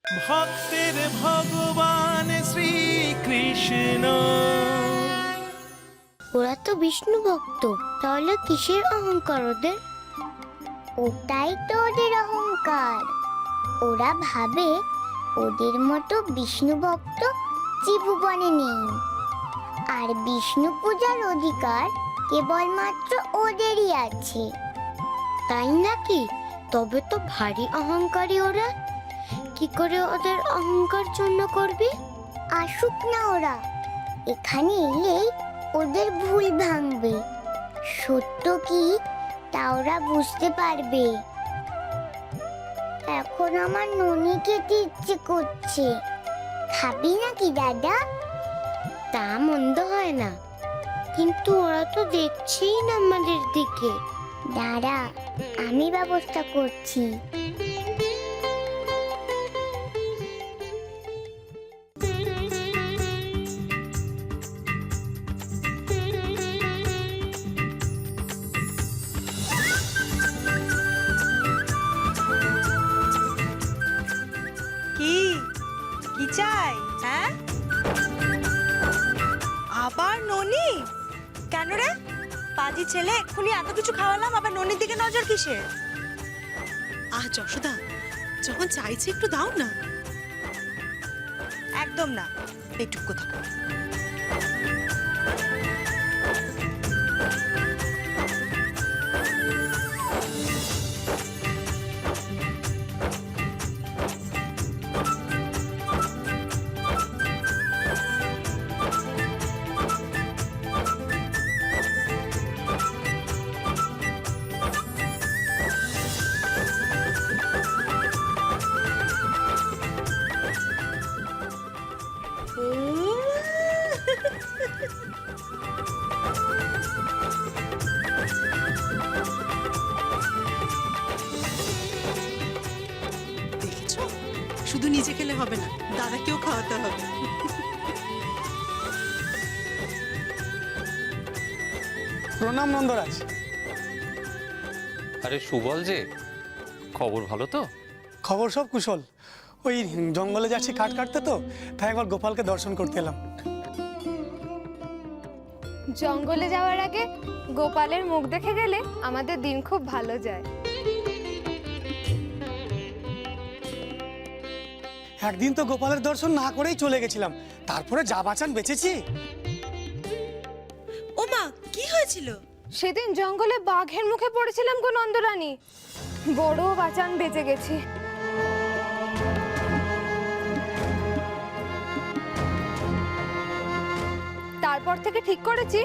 ভক্তের ভগবান শ্রীকৃষ্ণ। ওরা তো বিষ্ণু ভক্ত, তাহলে কিসের অহংকার ওদের? ওটাই তো ওদের অহংকার। ওরা ভাবে ওদের মতো বিষ্ণু ভক্ত ত্রিভুবনে নেই, আর বিষ্ণু পূজার অধিকার কেবলমাত্র ওদেরই আছে। তাই নাকি? তবে তো ভারী অহংকারী ওরা। কি করে ওদের অহংকার চূর্ণ করবি? আসুক না ওরা, এখানে এলেই ওদের ভুল ভাঙবে। সত্য কি তা ওরা বুঝতে পারবে। এখন আমার ননি খেতে ইচ্ছে করছে। খাবি নাকি দাদা? তা মন্দ হয় না, কিন্তু ওরা তো দেখছেই না আমাদের দিকে। দাঁড়া, আমি ব্যবস্থা করছি। কি কি চাই? হ্যাঁ, আবার ননি? কেন রে, পাজি ছেলে, এক্ষুনি এত কিছু খাওয়ালাম, আবার ননির দিকে নজর কিসের? যশোদা, যখন চাইছি একটু দাও না। একদম না, এইটুকু থাকো। দেখেছো, শুধু নিজে খেলে হবে না, দাদাকেও খাওয়াতে হবে। প্রণাম নন্দরাজ। আরে সুবল যে, খবর ভালো তো? খবর সব কুশল। ওই জঙ্গলে যাচ্ছি কাঠ কাটতে, তো তাই একবার গোপালকে দর্শন করতে এলাম। জঙ্গলে যাওয়ার আগে গোপালের মুখ দেখে গেলে আমাদের দিন খুব ভালো যায়। একদিন তো গোপালের দর্শন না করেই চলে গেছিলাম, তারপরে যা বাঁচান বেঁচেছি। ও মা, কি হয়েছিল? সেদিন জঙ্গলে বাঘের মুখে পড়েছিলাম গো নন্দরানী, বড় বাঁচান বেঁচে গেছি। তারপর থেকে ঠিক করেছি